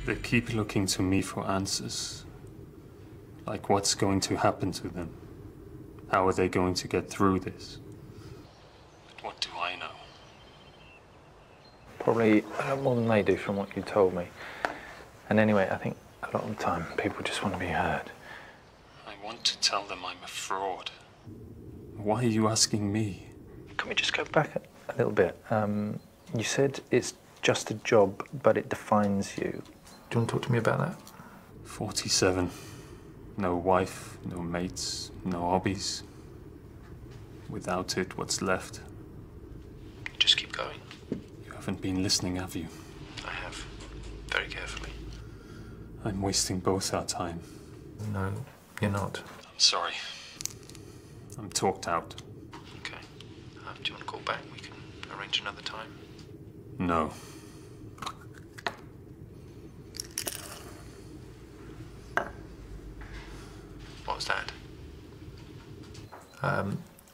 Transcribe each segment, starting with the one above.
They keep looking to me for answers. Like what's going to happen to them? How are they going to get through this? But what do I know? Probably a lot more than they do from what you told me. And anyway, I think a lot of the time people just want to be heard. I want to tell them I'm a fraud. Why are you asking me? Can we just go back a little bit? You said it's just a job, but it defines you. Do you want to talk to me about that? 47. No wife, no mates, no hobbies. Without it, what's left? Just keep going. You haven't been listening, have you? I have. Very carefully. I'm wasting both our time. No, you're not. I'm sorry. I'm talked out. Okay. Do you want to call back? We can arrange another time. No. What was that?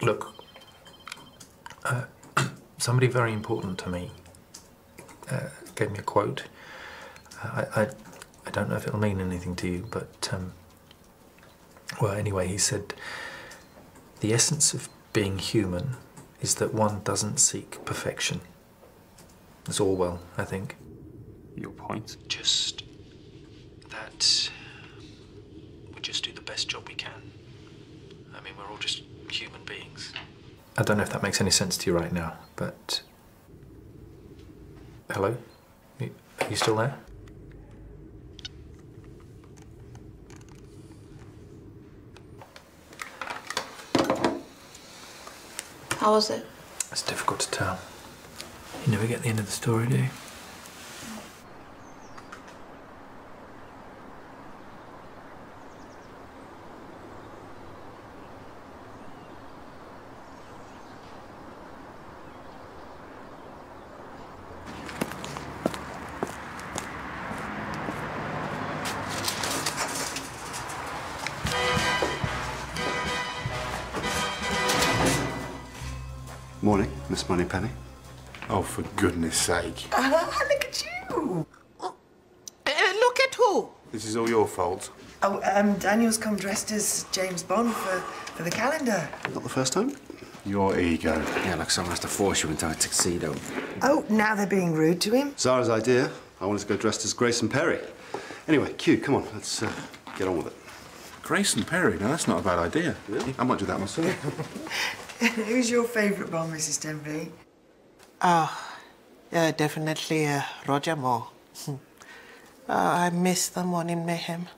Look, somebody very important to me gave me a quote. I don't know if it'll mean anything to you, but well, anyway, he said, "The essence of being human is that one doesn't seek perfection." It's Orwell, I think. Your point? Just that we just do the best job we can. I mean, we're all just human beings. I don't know if that makes any sense to you right now, but... Hello? Are you still there? How was it? It's difficult to tell. You never get the end of the story, do you? Morning, Miss Moneypenny. Oh, for goodness sake. Look at you. Look at who? This is all your fault. Oh, Daniel's come dressed as James Bond for the calendar. Not the first time? Your ego. Yeah, like someone has to force you into a tuxedo. Oh, now they're being rude to him. Zara's idea. I wanted to go dressed as Grayson Perry. Anyway, Q, come on, let's get on with it. Grayson Perry? Now, that's not a bad idea. Really? I might do that myself. Who's your favourite Bond, Mrs. Denby? Definitely Roger Moore. I miss the morning mayhem.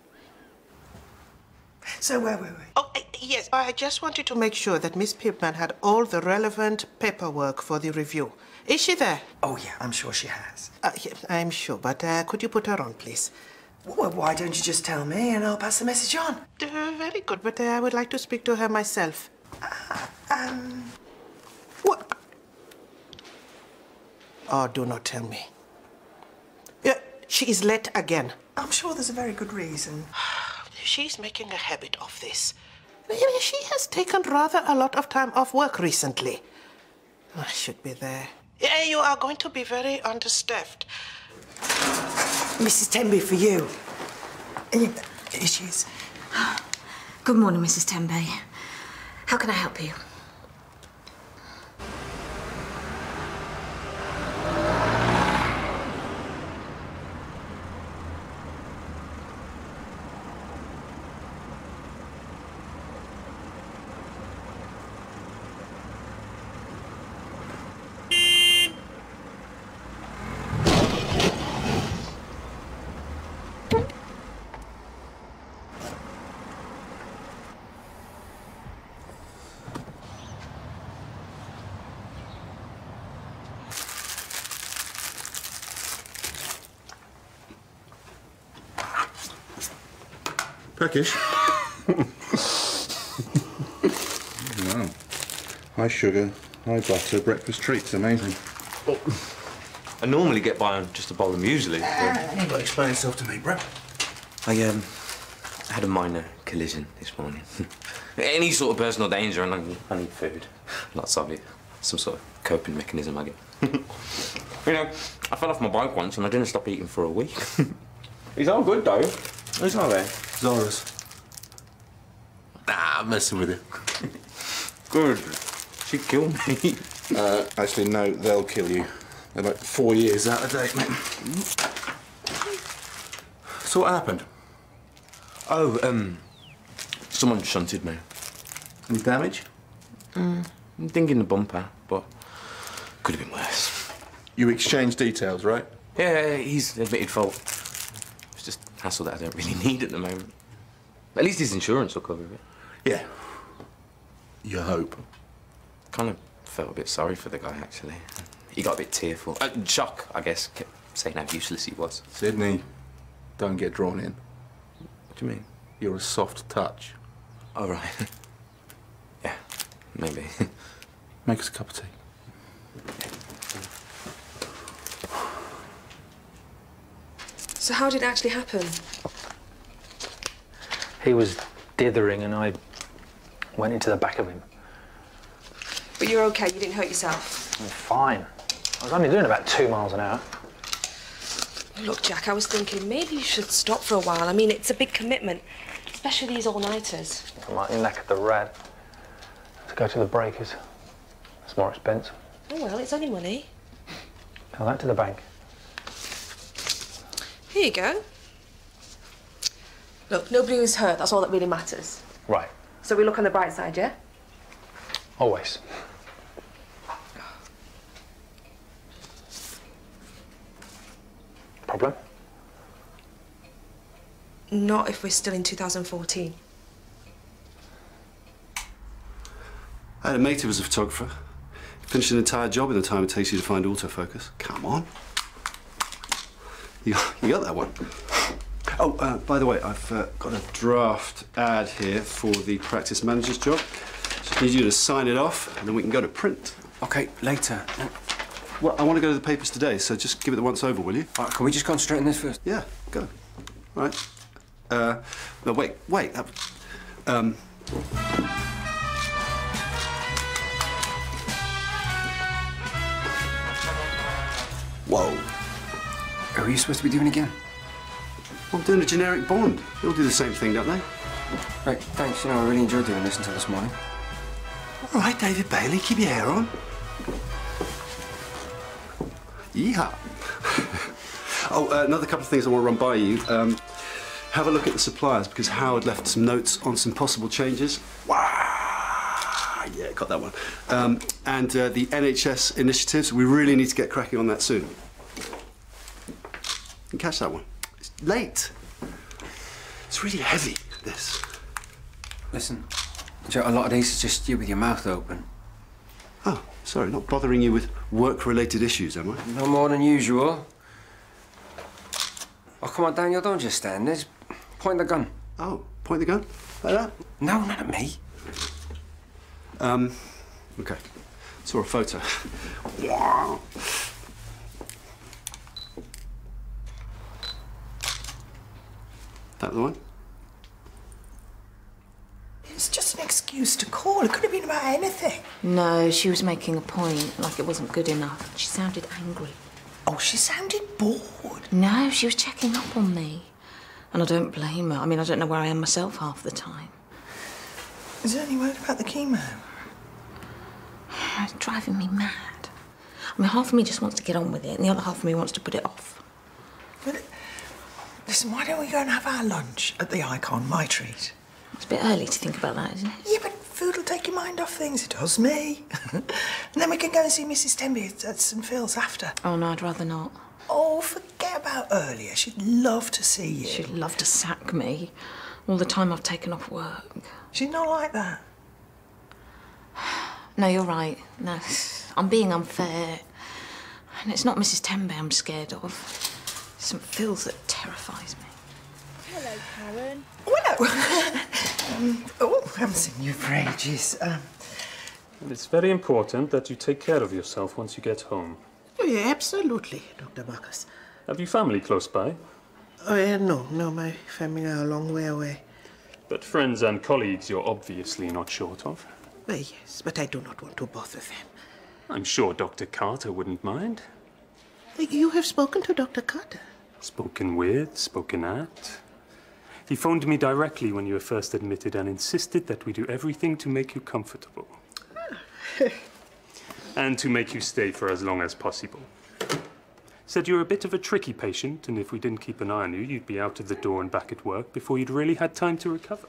So, wait. Oh, yes, I just wanted to make sure that Miss Pipman had all the relevant paperwork for the review. Is she there? Oh, yeah, I'm sure she has. Yeah, I'm sure, but could you put her on, please? Well, why don't you just tell me and I'll pass the message on? Very good, but I would like to speak to her myself. What? Oh, do not tell me. Yeah, she is late again. I'm sure there's a very good reason. She's making a habit of this. She has taken rather a lot of time off work recently. I should be there. Yeah, you are going to be very understaffed. Mrs. Tenby, for you. Here she is. Good morning, Mrs. Tenby. How can I help you? Peckish. Wow. High sugar, high butter, breakfast treats. Amazing. Well, I normally get by on just a bowl of muesli. You've got to explain yourself to me, bro. I had a minor collision this morning. Any sort of personal danger, and I need food. Lots of it. Some sort of coping mechanism, I guess. You know, I fell off my bike once and I didn't stop eating for a week. He's all good, though. He's all right. Zora's. Nah, I'm messing with you. Good. She'd kill me. Actually, no, they'll kill you. They're like 4 years out of date, mate. So what happened? Oh, someone shunted me. Any damage? Ding in the bumper, but could have been worse. You exchanged details, right? Yeah, he's admitted fault. It's just hassle that I don't really need at the moment. At least his insurance will cover it. Yeah. You hope. Kind of felt a bit sorry for the guy, actually. He got a bit tearful. Shock, I guess, kept saying how useless he was. Sydney, don't get drawn in. What do you mean? You're a soft touch. Oh, right. Yeah, maybe. Make us a cup of tea. So how did it actually happen? He was dithering and I went into the back of him. But you're okay, you didn't hurt yourself? I'm fine. I was only doing about 2 miles an hour. Look, Jack, I was thinking maybe you should stop for a while. I mean, it's a big commitment, especially these all-nighters. I might knack at the rat. To go to the breakers. It's more expensive. Oh, well, it's only money. Tell that to the bank. Here you go. Look, nobody was hurt, that's all that really matters. Right. So we look on the bright side, yeah? Always. Problem? Not if we're still in 2014. I had a mate who was a photographer. He finished an entire job in the time it takes you to find autofocus. Come on. You got that one. Oh, by the way, I've got a draft ad here for the practice manager's job. Just need you to sign it off, and then we can go to print. OK, later. Well, I want to go to the papers today, so just give it the once over, will you? Right, can we just concentrate on this first? Yeah, go. All right. No, wait. Whoa. Who are you supposed to be doing again? I'm doing a generic Bond. They all do the same thing, don't they? Right, thanks. You know, I really enjoyed doing this until this morning. All right, David Bailey, keep your hair on. Yeehaw. Oh, another couple of things I want to run by you. Have a look at the suppliers, because Howard left some notes on some possible changes. Wow! Yeah, got that one. And the NHS initiatives, we really need to get cracking on that soon. You can catch that one. It's late. It's really heavy, this. Listen, Joe, a lot of these is just you with your mouth open. Oh, sorry, not bothering you with work-related issues, am I? No more than usual. Oh, come on, Daniel, don't just stand there. Just point the gun. Oh, point the gun? Like that? No, not at me. Okay. Saw a photo. Wow. That the one? It's just an excuse to call. It could have been about anything. No, she was making a point, like it wasn't good enough. She sounded angry. Oh, she sounded bored. No, she was checking up on me. And I don't blame her. I mean, I don't know where I am myself half the time. Is there any word about the chemo? It's driving me mad. I mean, half of me just wants to get on with it, and the other half of me wants to put it off. Well, listen, why don't we go and have our lunch at the Icon, my treat? It's a bit early to think about that, isn't it? Yeah, but food will take your mind off things. It does me. And then we can go and see Mrs. Temby at St. Phil's after. Oh, no, I'd rather not. Oh, forget about earlier. She'd love to see you. She'd love to sack me. All the time I've taken off work. She's not like that. No, you're right. No, I'm being unfair. And it's not Mrs. Tembe I'm scared of. St. Phil's that terrifies me. Hello, Karen. Oh, hello. I haven't seen you for ages. And it's very important that you take care of yourself once you get home. Oh, yeah, absolutely, Dr. Marcus. Have you family close by? Oh, yeah, no, my family are a long way away. But friends and colleagues you're obviously not short of. Well, yes, but I do not want to bother them. I'm sure Dr. Carter wouldn't mind. You have spoken to Dr. Carter? Spoken with, spoken at. He phoned me directly when you were first admitted and insisted that we do everything to make you comfortable. And to make you stay for as long as possible. Said you're a bit of a tricky patient, and if we didn't keep an eye on you, you'd be out of the door and back at work before you'd really had time to recover.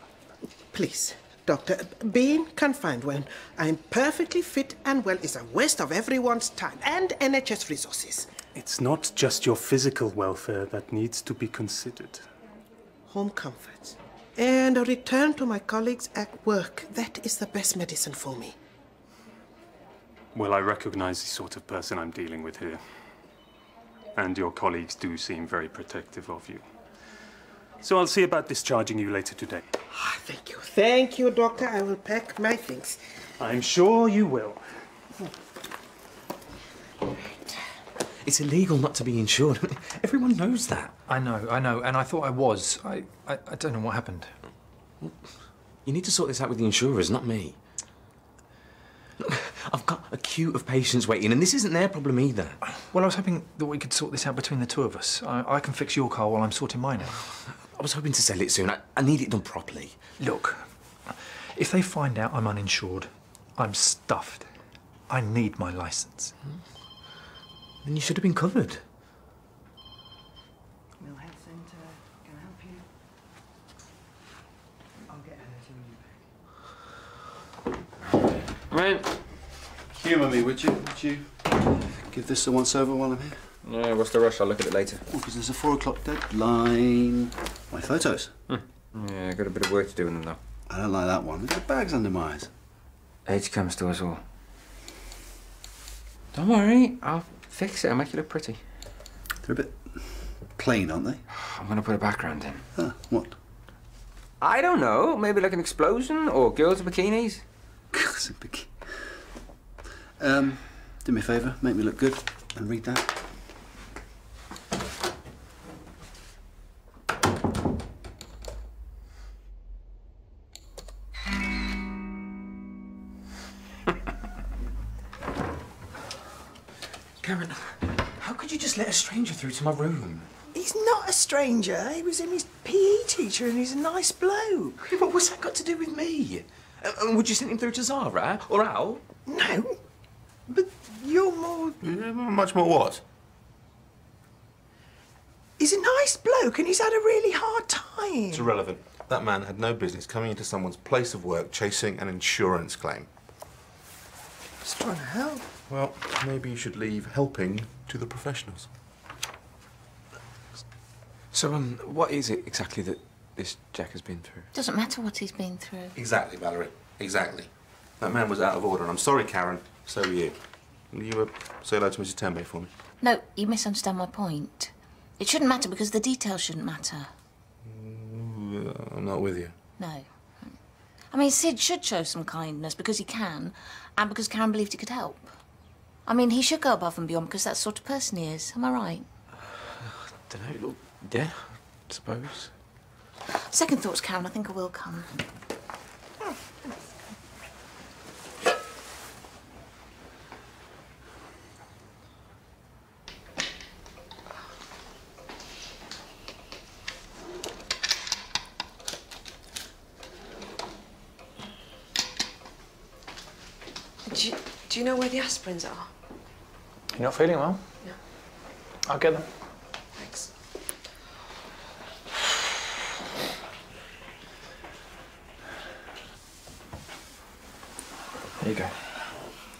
Please, Doctor, being confined when I'm perfectly fit and well is a waste of everyone's time and NHS resources. It's not just your physical welfare that needs to be considered. Home comforts and a return to my colleagues at work. That is the best medicine for me. Well, I recognize the sort of person I'm dealing with here. And your colleagues do seem very protective of you. So I'll see about discharging you later today. Thank you. Thank you, Doctor. I will pack my things. I'm sure you will. It's illegal not to be insured. Everyone knows that. I know, and I thought I was. I don't know what happened. You need to sort this out with the insurers, not me. Look, I've got a queue of patients waiting, and this isn't their problem either. Well, I was hoping that we could sort this out between the two of us. I can fix your car while I'm sorting mine out. I was hoping to sell it soon. I need it done properly. Look, if they find out I'm uninsured, I'm stuffed. I need my licence. Then you should have been covered. Mill Health Centre, can I help you? I'll get her to ring you back. Man. Humour me, would you? Would you give this a once-over while I'm here? Yeah, what's the rush? I'll look at it later. Oh, because there's a 4 o'clock deadline. My photos. Yeah, got a bit of work to do in them, though. I don't like that one. Look at the bags under my eyes. Age comes to us all. Don't worry, I'll fix it. I'll make you look pretty. They're a bit plain, aren't they? I'm going to put a background in. What? I don't know. Maybe like an explosion or girls in bikinis. Girls in bikinis. Do me a favour, make me look good and read that. Karen, how could you just let a stranger through to my room? He's not a stranger. He was his PE teacher and he's a nice bloke. But what's that got to do with me? And would you send him through to Zara or Al? No, but you're more... Much more what? He's a nice bloke and he's had a really hard time. It's irrelevant. That man had no business coming into someone's place of work chasing an insurance claim. Just trying to help. Well, maybe you should leave helping to the professionals. So, what is it exactly that this Jack has been through? Doesn't matter what he's been through. Exactly, Valerie. Exactly. That man was out of order, and I'm sorry, Karen. So are you. Will you say hello to Mrs. Tembe for me? No, you misunderstand my point. It shouldn't matter because the details shouldn't matter. I'm not with you. No. I mean, Sid should show some kindness because he can, and because Karen believed he could help. I mean, he should go above and beyond because that's the sort of person he is. Am I right? Don't know. Yeah, I suppose. Second thoughts, Karen, I think I will come. Do you know where the aspirins are? You're not feeling well? No. I'll get them. Thanks. There you go.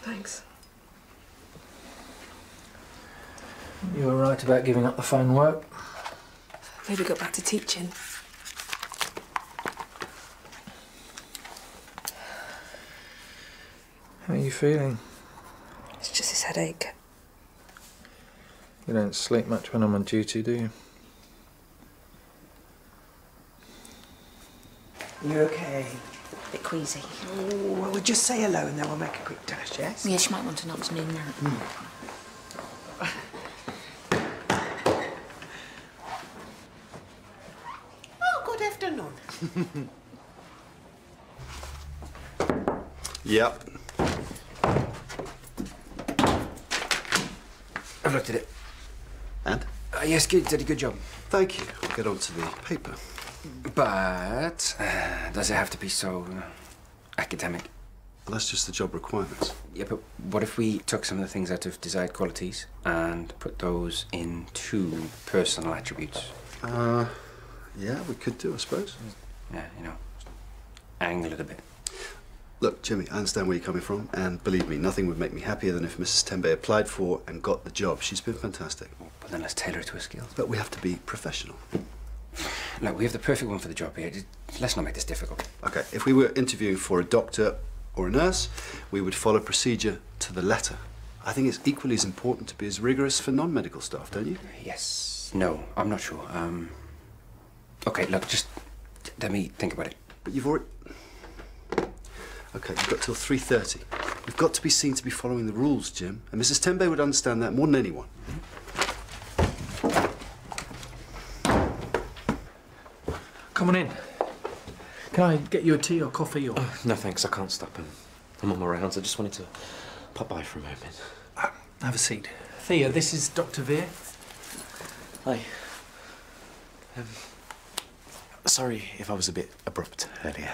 Thanks. You were right about giving up the phone work. Maybe go back to teaching. How are you feeling? It's just this headache. You don't sleep much when I'm on duty, do you? You okay? Bit queasy. Oh, well, we'll just say hello and then we'll make a quick dash, yes? Yeah, she might want an afternoon nap. Oh, good afternoon. Yep. I've looked at it. And? Yes, good, did a good job. Thank you. I'll get on to the paper. But does it have to be so academic? Well, that's just the job requirements. Yeah, but what if we took some of the things out of desired qualities and put those into personal attributes? Yeah, we could do, I suppose. Yeah, you know, angle it a bit. Look, Jimmy, I understand where you're coming from, and believe me, nothing would make me happier than if Mrs. Tembe applied for and got the job. She's been fantastic. But then let's tailor it to her skills. But we have to be professional. Look, we have the perfect one for the job here. Let's not make this difficult. Okay, if we were interviewing for a doctor or a nurse, we would follow procedure to the letter. I think it's equally as important to be as rigorous for non-medical staff, don't you? Yes. No, I'm not sure. Okay, look, just let me think about it. But you've already... Okay, you've got till 3:30. We've got to be seen to be following the rules, Jim. And Mrs. Tembe would understand that more than anyone. Come on in. Can I get you a tea or coffee or... No, thanks. I can't stop. I'm on my rounds. I just wanted to pop by for a moment. Have a seat. Thea, this is Dr. Veer. Hi. Sorry if I was a bit abrupt earlier.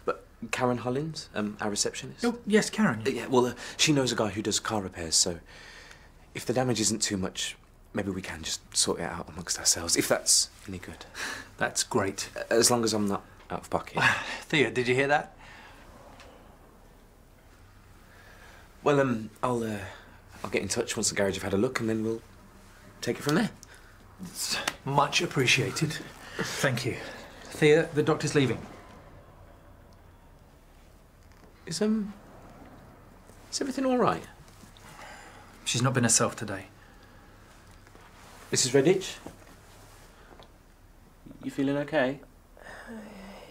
But Karen Hollins, our receptionist? Oh, yes, Karen. Yeah, well, she knows a guy who does car repairs, so if the damage isn't too much, maybe we can just sort it out amongst ourselves, if that's any good. That's great. As long as I'm not out of pocket. Thea, did you hear that? Well, I'll get in touch once the garage have had a look, and then we'll take it from there. It's much appreciated. Thank you. Thea, the doctor's leaving. Is everything all right? She's not been herself today. Mrs. Redditch? You feeling okay?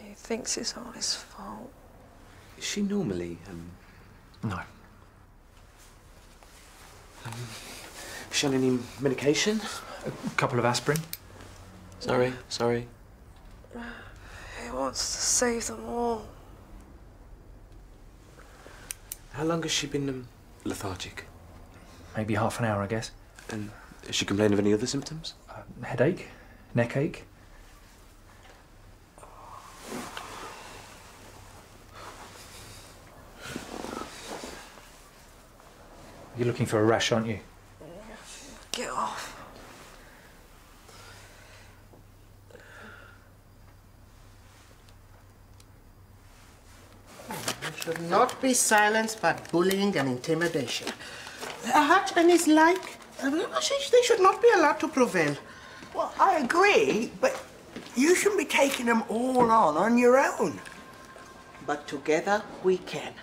He thinks it's all his fault. Is she normally, No. Is she on any medication? A couple of aspirin. Sorry. He wants to save them all. How long has she been lethargic? Maybe half an hour, I guess. And has she complained of any other symptoms? Headache, neck ache. You're looking for a rash, aren't you? Get off. Should not be silenced by bullying and intimidation. Hutch and his like, they should not be allowed to prevail. Well, I agree, but you shouldn't be taking them all on your own. But together we can.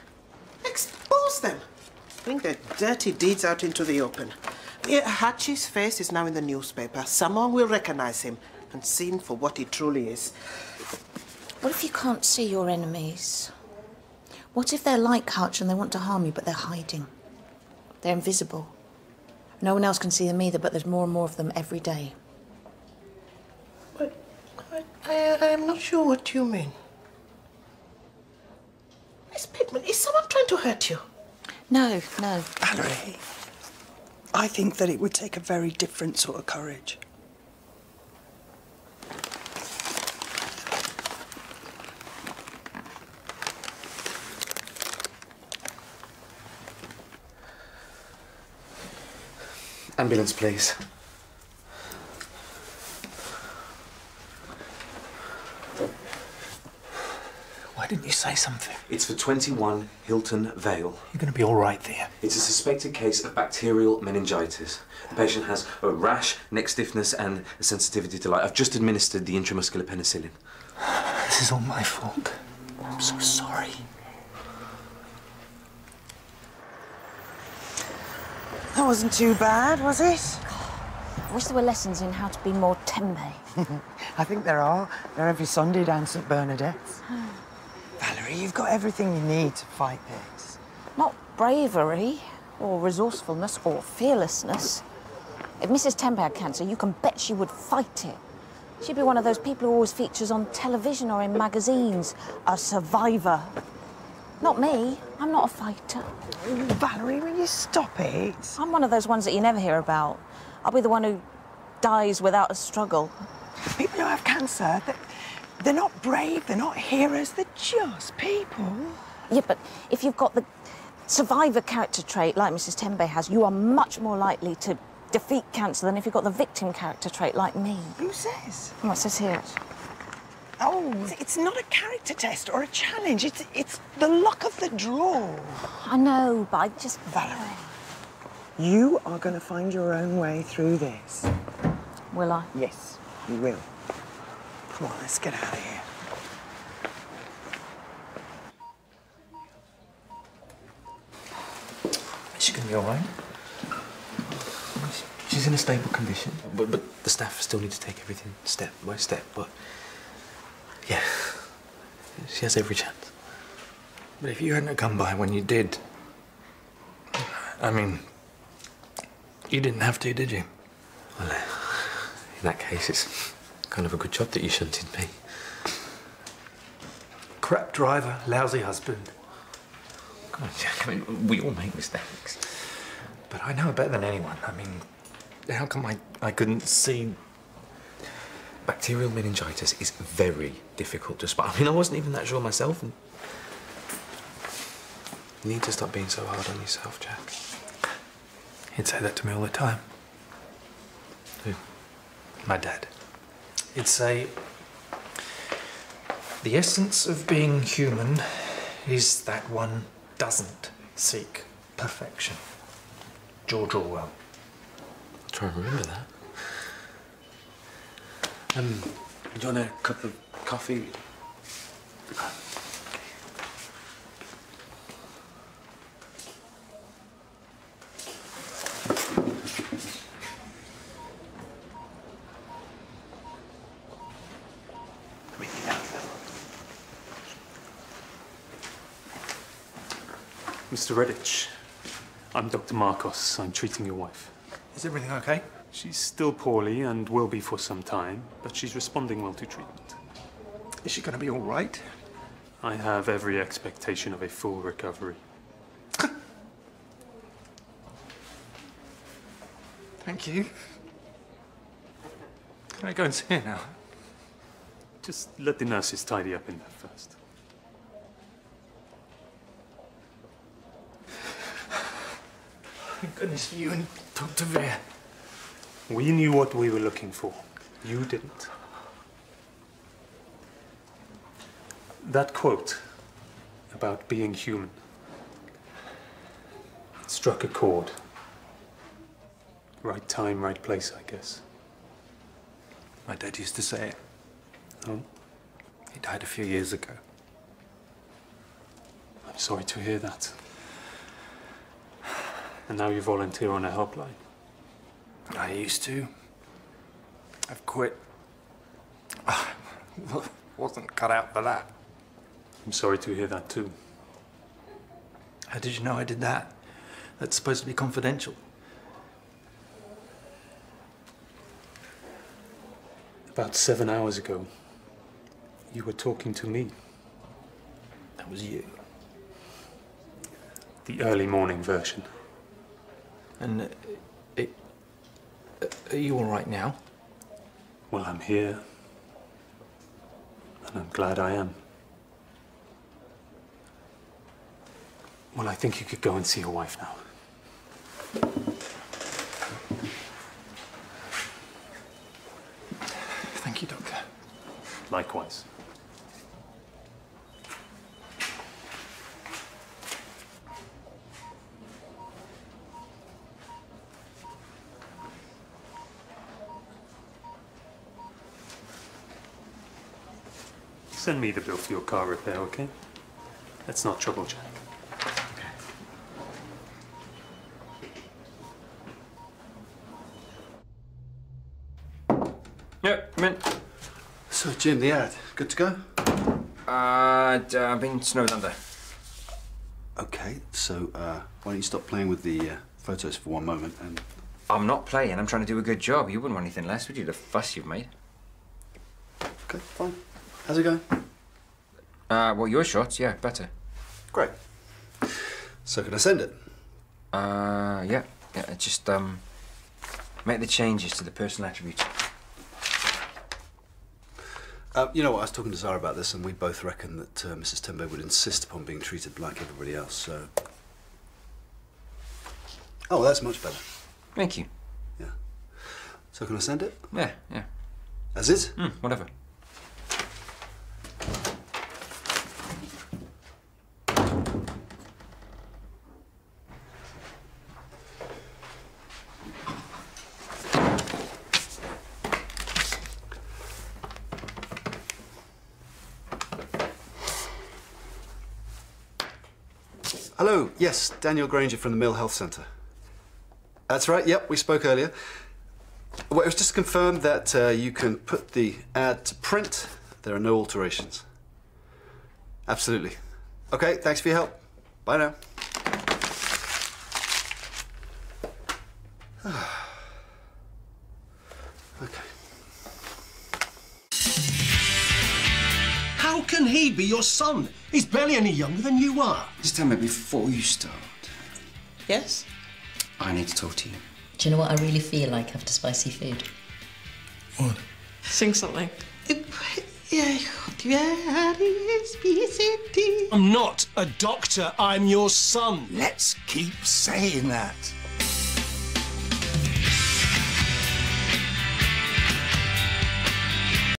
Expose them. Bring their dirty deeds out into the open. Hutch's face is now in the newspaper. Someone will recognize him and see him for what he truly is. What if you can't see your enemies? What if they're like Hutch and they want to harm you, but they're hiding? They're invisible. No one else can see them either, but there's more and more of them every day. But I am not sure what you mean. Miss Pittman, is someone trying to hurt you? No. Valerie, I think that it would take a very different sort of courage. Ambulance, please. Why didn't you say something? It's for 21 Hilton Vale. You're going to be all right there. It's a suspected case of bacterial meningitis. The patient has a rash, neck stiffness, and a sensitivity to light. I've just administered the intramuscular penicillin. This is all my fault. I'm so sorry. That wasn't too bad, was it? I wish there were lessons in how to be more tembe. I think there are. They're every Sunday down St Bernadette's. Valerie, you've got everything you need to fight this. Not bravery, or resourcefulness, or fearlessness. If Mrs. Tembe had cancer, you can bet she would fight it. She'd be one of those people who always features on television or in magazines. A survivor. Not me. I'm not a fighter. Valerie, will you stop it? I'm one of those ones that you never hear about. I'll be the one who dies without a struggle. People who have cancer, they're not brave, they're not heroes, they're just people. Yeah, but if you've got the survivor character trait like Mrs. Tembe has, you are much more likely to defeat cancer than if you've got the victim character trait like me. Who says? What says here? Oh, it's not a character test or a challenge. It's the luck of the draw. I know, but I just... Valerie, you are going to find your own way through this. Will I? Yes, you will. Come on, let's get out of here. Is she going to be all right? She's in a stable condition. But the staff still need to take everything step by step, but... Yeah, she has every chance. But if you hadn't come by when you did... I mean... You didn't have to, did you? Well, in that case, it's kind of a good job that you shunted me. Crap driver, lousy husband. Come on, Jack, I mean, we all make mistakes. But I know better than anyone. I mean, how come I couldn't see... Bacterial meningitis is very difficult to spot. I mean, I wasn't even that sure myself. And you need to stop being so hard on yourself, Jack. He'd say that to me all the time. Who? My dad. He'd say, the essence of being human is that one doesn't seek perfection. George Orwell. I'll try and remember that. Do you want a cup of coffee? Mr. Redditch, I'm Dr. Marcos. I'm treating your wife. Is everything okay? She's still poorly and will be for some time, but she's responding well to treatment. Is she going to be all right? I have every expectation of a full recovery. Thank you. Can I go and see her now? Just let the nurses tidy up in there first. Thank goodness for you and Dr. Veer. We knew what we were looking for. You didn't. That quote about being human struck a chord. Right time, right place, I guess. My dad used to say it. Oh? He died a few years ago. I'm sorry to hear that. And now you volunteer on a helpline. I used to. I've quit. Wasn't cut out for that. I'm sorry to hear that too. How did you know I did that? That's supposed to be confidential. About 7 hours ago, you were talking to me. That was you. The early morning version. And are you all right now? Well, I'm here. And I'm glad I am. Well, I think you could go and see your wife now. Thank you, Doctor. Likewise. Send me the bill for your car repair, okay? Let's not trouble Jack. Yeah, come in. So, Jim, the ad, good to go? I've been snowed under. Okay, so why don't you stop playing with the photos for one moment and... I'm not playing, I'm trying to do a good job. You wouldn't want anything less, would you? The fuss you've made. Okay, fine. How's it going? Well, your shots, yeah, better. Great. So can I send it? Yeah, just, Make the changes to the personal attributes. You know what, I was talking to Zara about this, and we both reckon that Mrs. Tembe would insist upon being treated like everybody else, so... Oh, that's much better. Thank you. Yeah. So can I send it? Yeah. As is? Whatever. Hello, yes, Daniel Granger from the Mill Health Centre. That's right, yep, we spoke earlier. Well, it was just to confirm that you can put the ad to print. There are no alterations. Absolutely. Okay, thanks for your help. Bye now. Okay. How can he be your son? He's barely any younger than you are. Just tell me before you start. Yes? I need to talk to you. Do you know what I really feel like after spicy food? What? Sing something. I'm not a doctor, I'm your son. Let's keep saying that.